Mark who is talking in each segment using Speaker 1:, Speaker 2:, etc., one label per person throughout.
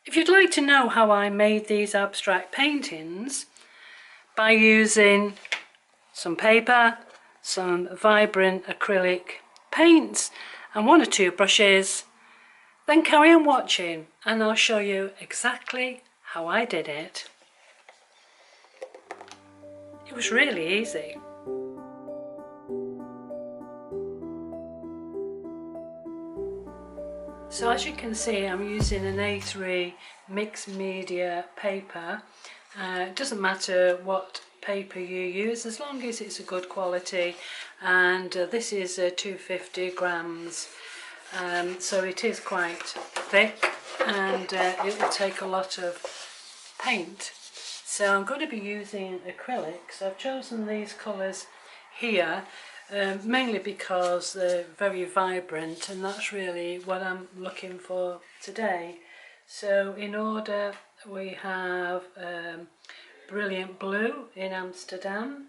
Speaker 1: If you'd like to know how I made these abstract paintings by using some paper, some vibrant acrylic paints and 1 or 2 brushes, then carry on watching and I'll show you exactly how I did it. It was really easy. So as you can see, I'm using an A3 mixed media paper. It doesn't matter what paper you use as long as it's a good quality, and this is 250 grams, so it is quite thick and it will take a lot of paint. So I'm going to be using acrylics. I've chosen these colours here mainly because they're very vibrant, and that's really what I'm looking for today. So in order, we have Brilliant Blue in Amsterdam.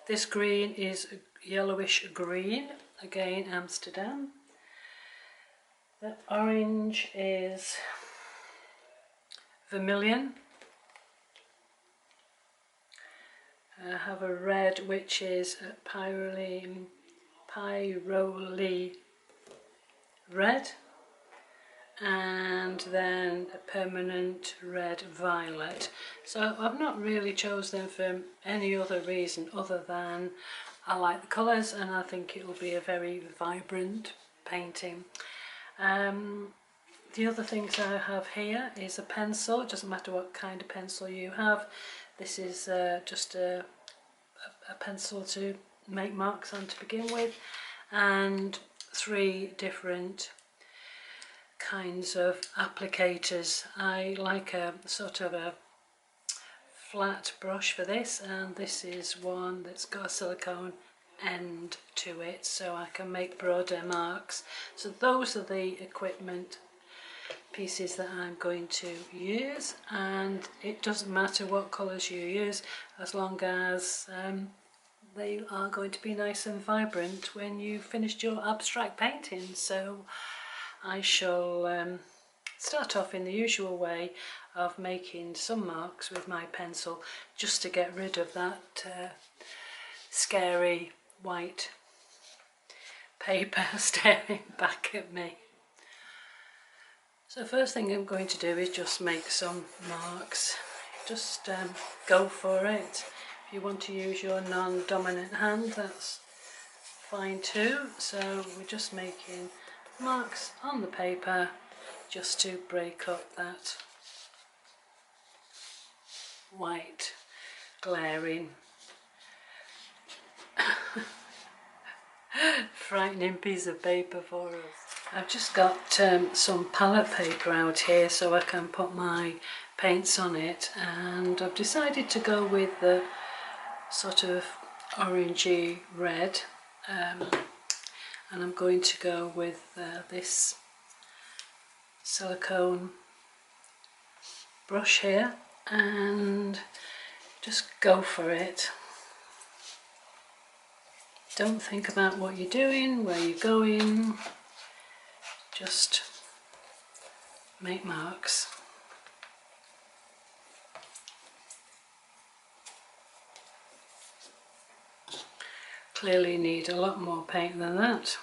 Speaker 1: This green is Yellowish Green, again Amsterdam. The orange is Vermillion. I have a red which is PYRROLE red, and then a permanent red violet. So I've not really chosen them for any other reason other than I like the colours and I think it will be a very vibrant painting. The other things I have here is a pencil. It doesn't matter what kind of pencil you have. This is just a pencil to make marks on to begin with, and 3 different kinds of applicators. I like a sort of a flat brush for this, and this is one that's got a silicone end to it so I can make broader marks. So those are the equipment pieces that I'm going to use, and it doesn't matter what colours you use as long as they are going to be nice and vibrant when you've finished your abstract painting. So I shall start off in the usual way of making some marks with my pencil just to get rid of that scary white paper staring back at me. So first thing I'm going to do is just make some marks. Just go for it. If you want to use your non-dominant hand, that's fine too. So we're just making marks on the paper just to break up that white glaring frightening piece of paper for us. I've just got some palette paper out here so I can put my paints on it, and I've decided to go with the sort of orangey red, and I'm going to go with this silicone brush here and just go for it. Don't think about what you're doing, where you're going, just make marks. Clearly need a lot more paint than that.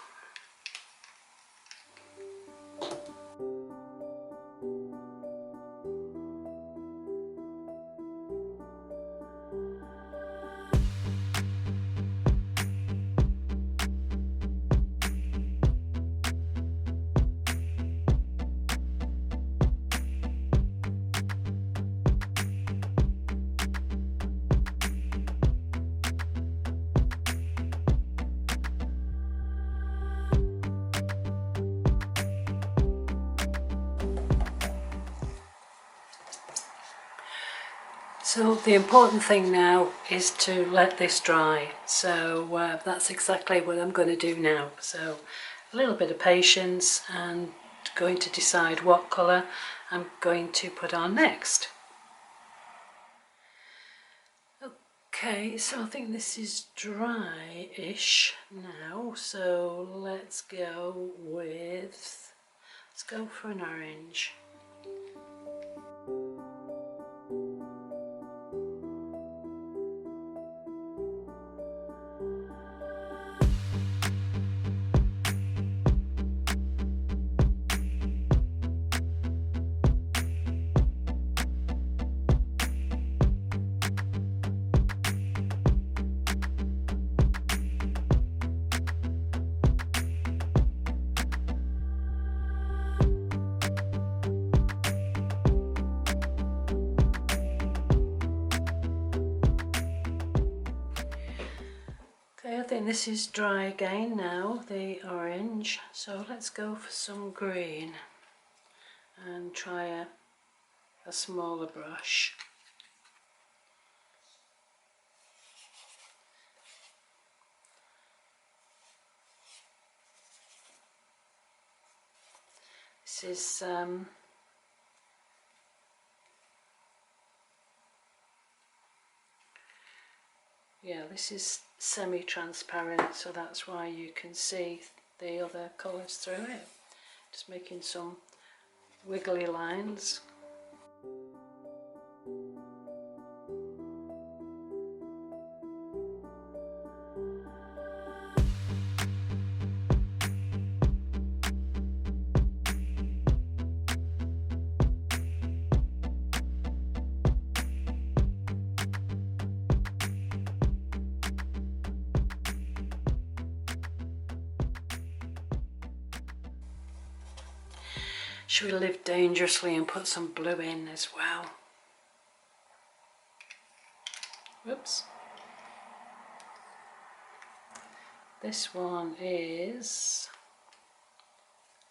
Speaker 1: So the important thing now is to let this dry, so that's exactly what I'm going to do now. So a little bit of patience and going to decide what colour I'm going to put on next. Okay, so I think this is dry-ish now, so let's go with Let's go for an orange. Okay, I think this is dry again now, the orange, so let's go for some green and try a smaller brush. This is yeah, this is semi-transparent, so that's why you can see the other colours through it. Just making some wiggly lines. Should we live dangerously and put some blue in as well? Whoops. This one is,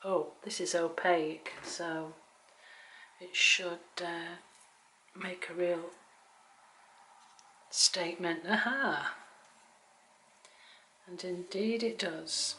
Speaker 1: oh, this is opaque, so it should make a real statement. Aha! And indeed it does.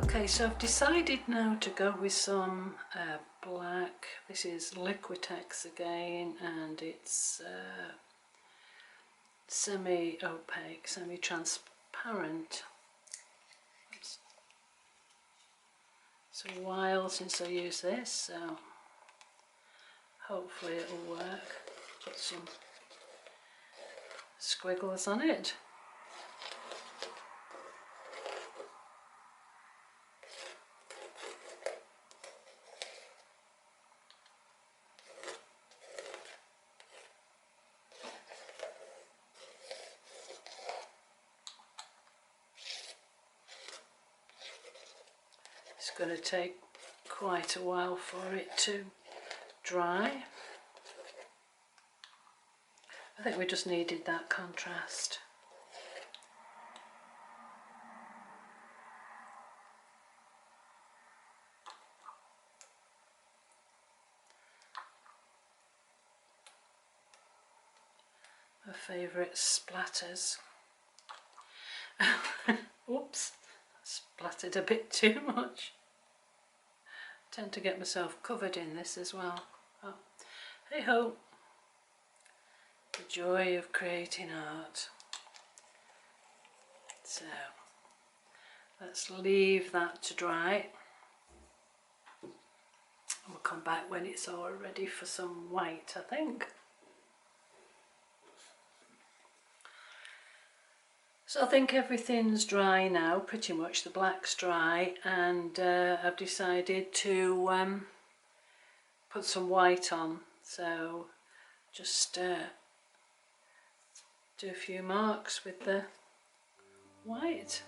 Speaker 1: Okay, so I've decided now to go with some black. This is Liquitex again, and it's semi-opaque, semi-transparent. It's a while since I used this, so hopefully it'll work. Put some squiggles on it. It's going to take quite a while for it to dry. I think we just needed that contrast. My favourite splatters. Oops, splattered a bit too much. I tend to get myself covered in this as well. Oh, hey ho! The joy of creating art. So let's leave that to dry. And we'll come back when it's all ready for some white, I think. So I think everything's dry now, pretty much. The black's dry, and I've decided to put some white on. So just do a few marks with the white.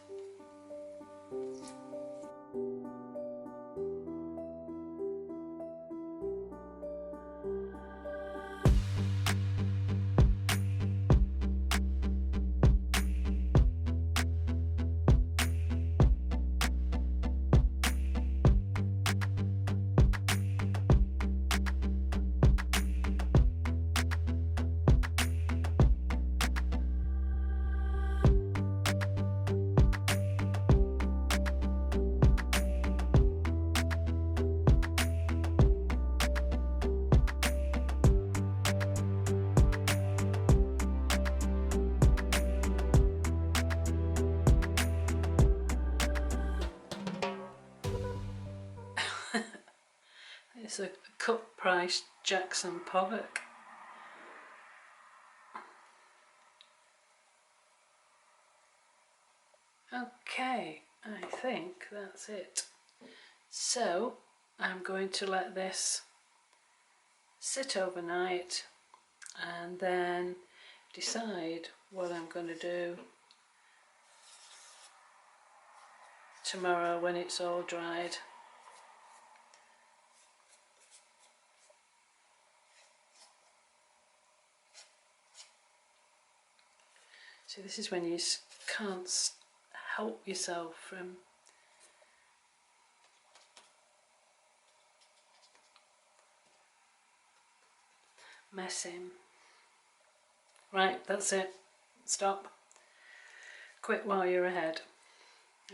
Speaker 1: It's a cut price Jackson Pollock. Okay, I think that's it. So I'm going to let this sit overnight and then decide what I'm going to do tomorrow when it's all dried. See, this is when you can't help yourself from messing. Right, that's it. Stop. Quit while you're ahead.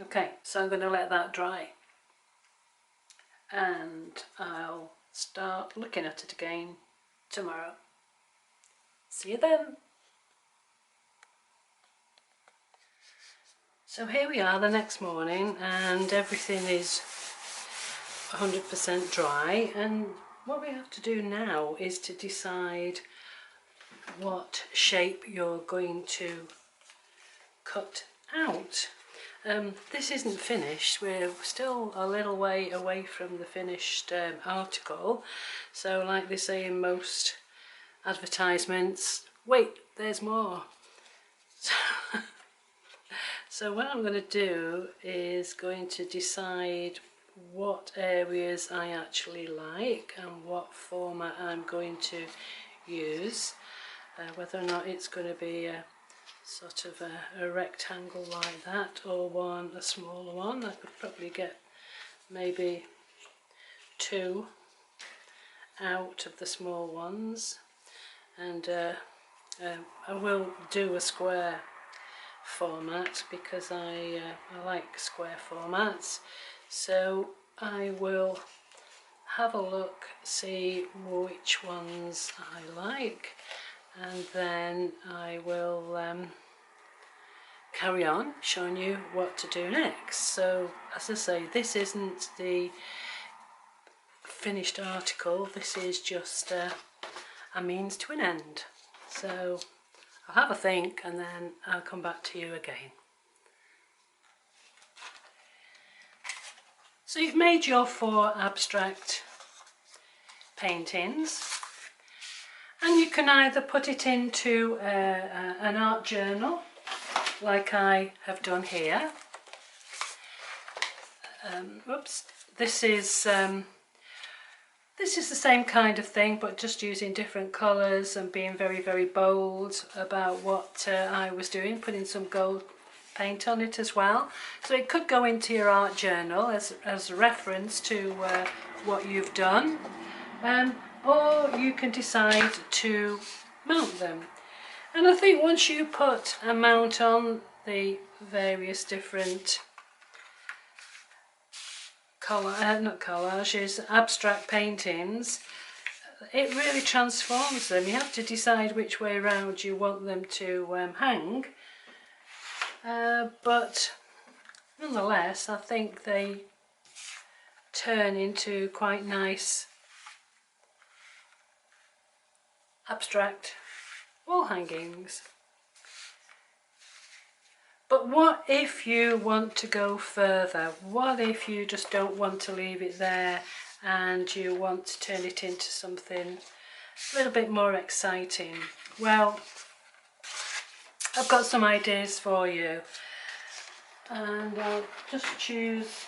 Speaker 1: Okay, so I'm going to let that dry and I'll start looking at it again tomorrow. See you then. So here we are the next morning and everything is 100% dry, and what we have to do now is to decide what shape you're going to cut out. This isn't finished, we're still a little way away from the finished article, so like they say in most advertisements, wait, there's more. So what I'm going to do is going to decide what areas I actually like and what format I'm going to use, whether or not it's going to be a sort of a rectangle like that or a smaller one. I could probably get maybe 2 out of the small ones, and I will do a square format because I like square formats, so I will have a look, see which ones I like, and then I will carry on showing you what to do next. So as I say, this isn't the finished article, this is just a means to an end. So I'll have a think and then I'll come back to you again. So you've made your 4 abstract paintings, and you can either put it into an art journal like I have done here. This is the same kind of thing, but just using different colours and being very, very bold about what I was doing, putting some gold paint on it as well. So it could go into your art journal as a reference to what you've done, or you can decide to mount them. And I think once you put a mount on the various different not collages, abstract paintings, it really transforms them. You have to decide which way around you want them to hang, but nonetheless I think they turn into quite nice abstract wall hangings. But what if you want to go further? What if you just don't want to leave it there and you want to turn it into something a little bit more exciting? Well, I've got some ideas for you, and I'll just choose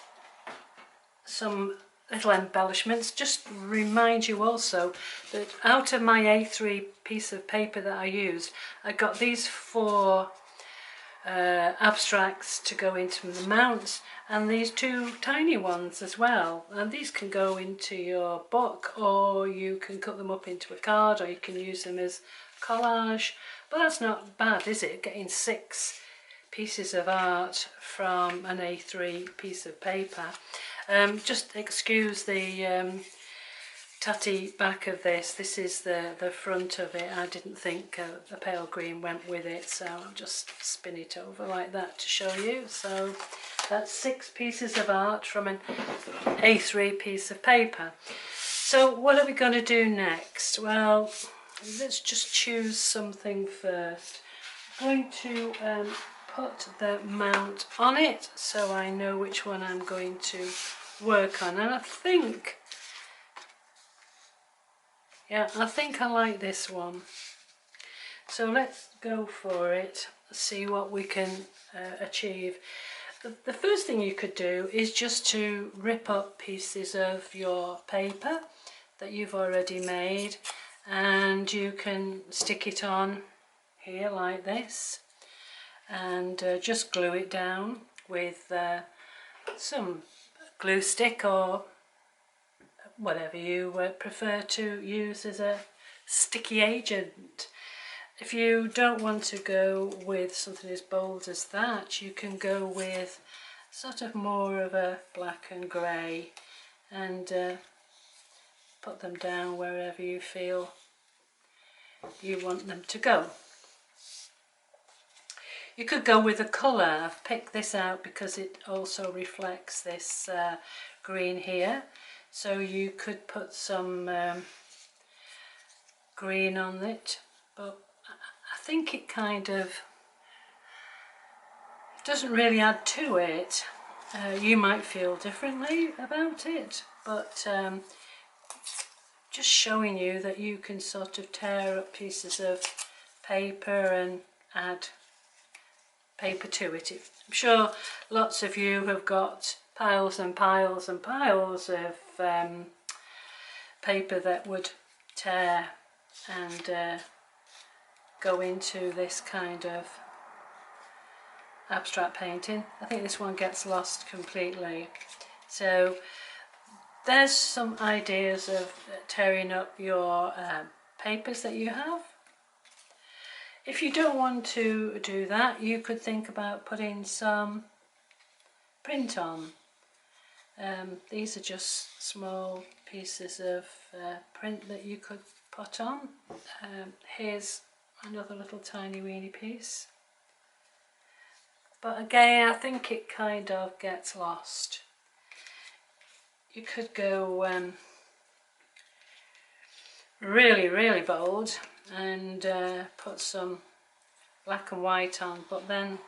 Speaker 1: some little embellishments. Just remind you also that out of my A3 piece of paper that I used, I got these 4 abstracts to go into the mounts, and these 2 tiny ones as well, and these can go into your book, or you can cut them up into a card, or you can use them as collage. But that's not bad, is it, getting 6 pieces of art from an A3 piece of paper. Just excuse the tatty back of this. This is the front of it. I didn't think the pale green went with it, so I'll just spin it over like that to show you. So that's 6 pieces of art from an A3 piece of paper. So what are we going to do next? Well, let's just choose something first. I'm going to put the mount on it so I know which one I'm going to work on, and I think I like this one. So let's go for it, see what we can achieve. The first thing you could do is just to rip up pieces of your paper that you've already made, and you can stick it on here like this, and just glue it down with some glue stick or whatever you prefer to use as a sticky agent. If you don't want to go with something as bold as that, you can go with sort of more of a black and grey, and put them down wherever you feel you want them to go. You could go with a colour. I've picked this out because it also reflects this green here, so you could put some green on it, but I think it kind of doesn't really add to it. You might feel differently about it, but just showing you that you can sort of tear up pieces of paper and add paper to it. I'm sure lots of you have got piles and piles and piles of paper that would tear and go into this kind of abstract painting. I think this one gets lost completely. So there's some ideas of tearing up your papers that you have. If you don't want to do that, you could think about putting some print on. These are just small pieces of print that you could put on. Here's another little tiny weeny piece. But again, I think it kind of gets lost. You could go really bold and put some black and white on, but then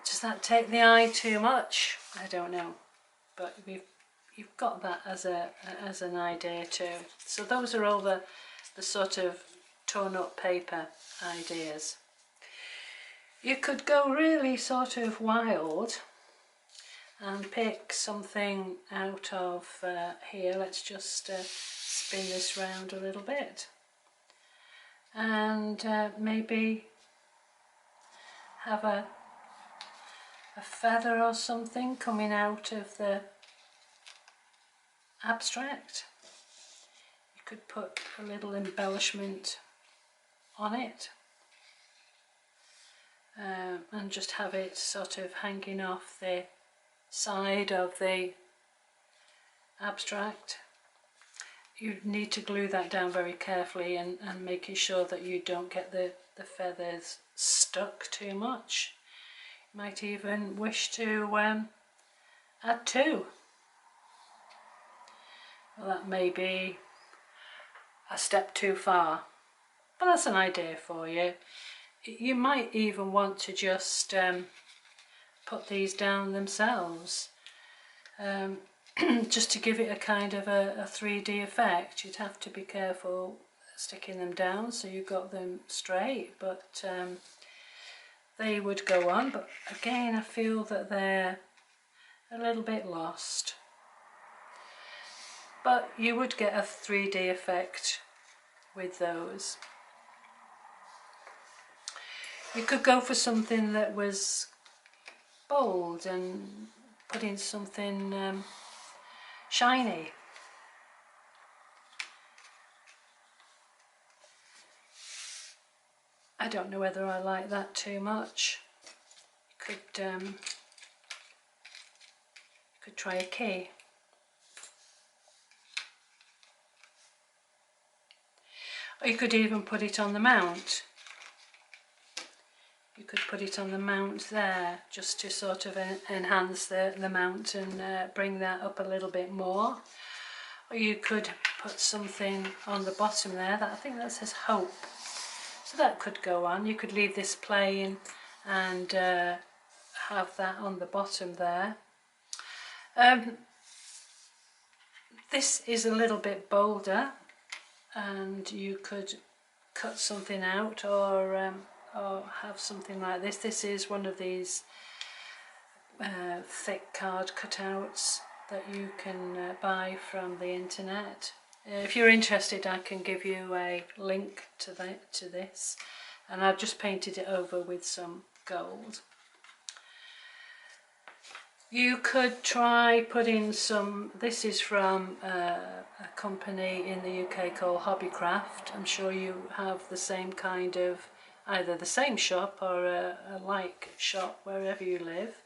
Speaker 1: does that take the eye too much? I don't know, but you've got that as an idea too. So those are all the sort of torn up paper ideas. You could go really sort of wild and pick something out of here. Let's just spin this round a little bit, and maybe have a feather or something coming out of the abstract. You could put a little embellishment on it, and just have it sort of hanging off the side of the abstract. You need to glue that down very carefully and making sure that you don't get the feathers stuck too much. You might even wish to add two. Well, that may be a step too far, but that's an idea for you. You might even want to just put these down themselves, just to give it a kind of a 3D effect. You'd have to be careful sticking them down so you got them straight, but they would go on. But again, I feel that they're a little bit lost, but you would get a 3D effect with those. You could go for something that was bold and put in something shiny. I don't know whether I like that too much. You could try a key. Or you could even put it on the mount. You could put it on the mount there, just to sort of enhance the mount and bring that up a little bit more. or you could put something on the bottom there that I think that says hope, so that could go on. You could leave this plain and have that on the bottom there. This is a little bit bolder, and you could cut something out or have something like this. This is one of these thick card cutouts that you can buy from the internet. If you're interested, I can give you a link to this, and I've just painted it over with some gold. You could try putting some, this is from a company in the UK called Hobbycraft. I'm sure you have the same kind of, either the same shop or a like shop wherever you live.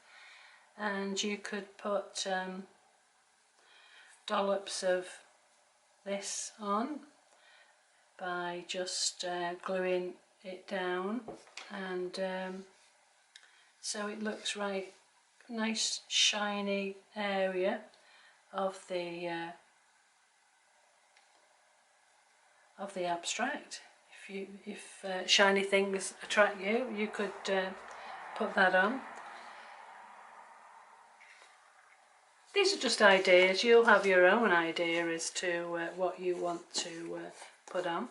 Speaker 1: And you could put dollops of this on by just gluing it down, and so it looks right nice shiny area of the abstract. If shiny things attract you, you could put that on. These are just ideas. You'll have your own idea as to what you want to put on.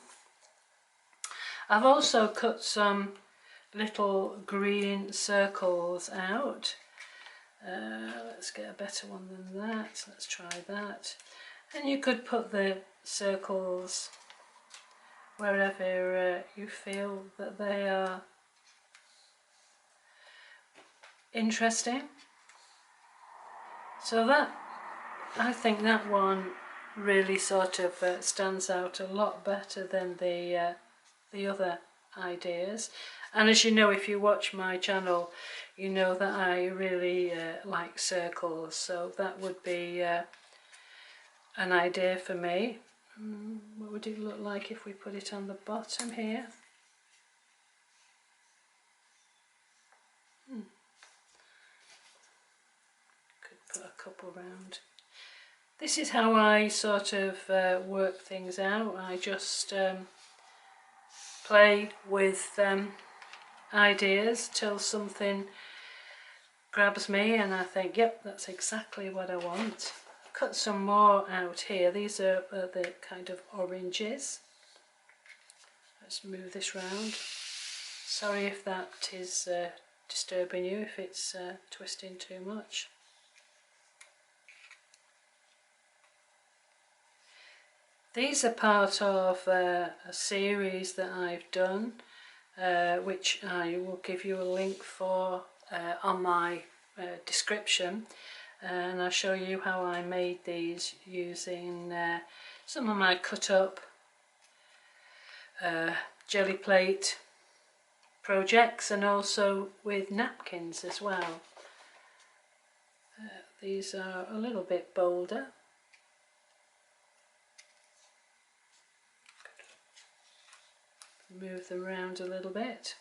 Speaker 1: I've also cut some little green circles out. Let's get a better one than that. Let's try that. And you could put the circles wherever you feel that they are interesting. So that, I think that one really sort of stands out a lot better than the other ideas. And as you know, if you watch my channel, you know that I really like circles, so that would be an idea for me. What would it look like if we put it on the bottom here? Could put a couple round. This is how I sort of work things out. I just play with ideas till something grabs me and I think, yep, that's exactly what I want. Cut some more out here. These are the kind of oranges. Let's move this round. Sorry if that is disturbing you, if it's twisting too much. These are part of a series that I've done, which I will give you a link for on my description, and I'll show you how I made these using some of my cut up jelly plate projects, and also with napkins as well. These are a little bit bolder. Move them around a little bit.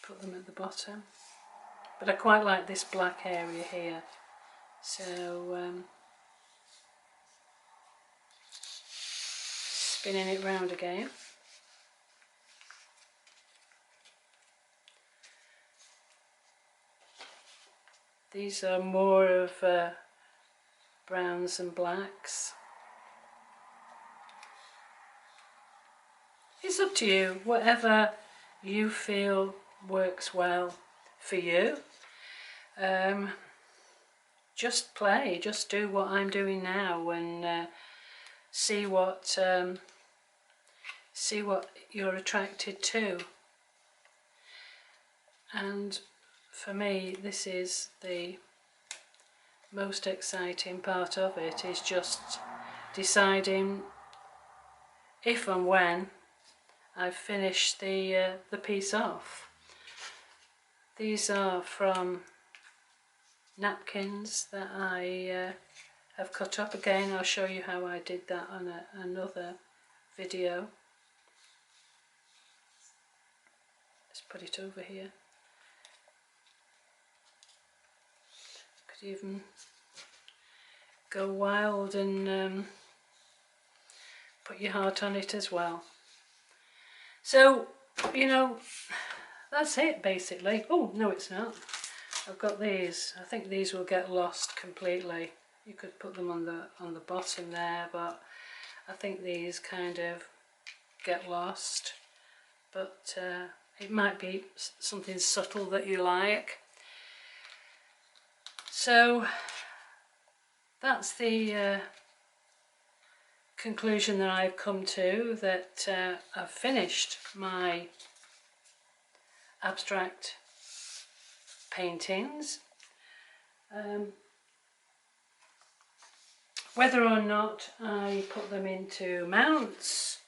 Speaker 1: Put them at the bottom. But I quite like this black area here. So spinning it round again. These are more of browns and blacks. It's up to you, whatever you feel works well for you. Just play, just do what I'm doing now, and see what you're attracted to. And for me, this is the most exciting part of it, is just deciding if and when I've finished the piece off. These are from napkins that I have cut up. Again, I'll show you how I did that on another video. Let's put it over here. Could even go wild and put your heart on it as well. So, you know, that's it basically. Oh, no it's not. I've got these. I think these will get lost completely. You could put them on the bottom there, but I think these kind of get lost. But it might be something subtle that you like. So that's the conclusion that I've come to, that I've finished my abstract paintings. Whether or not I put them into mounts,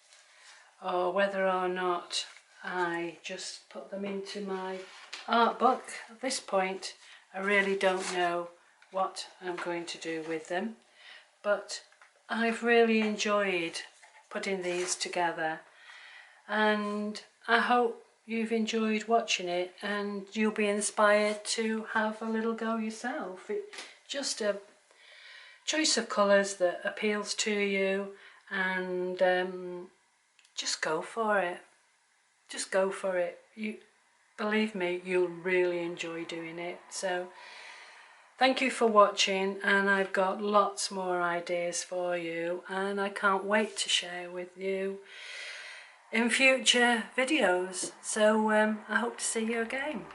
Speaker 1: or whether or not I just put them into my art book, at this point I really don't know what I'm going to do with them, but I've really enjoyed putting these together, and I hope you've enjoyed watching it and you'll be inspired to have a little go yourself. It's just a choice of colours that appeals to you, and just go for it. Just go for it. You believe me, you'll really enjoy doing it. So thank you for watching, and I've got lots more ideas for you, and I can't wait to share with you in future videos. So I hope to see you again.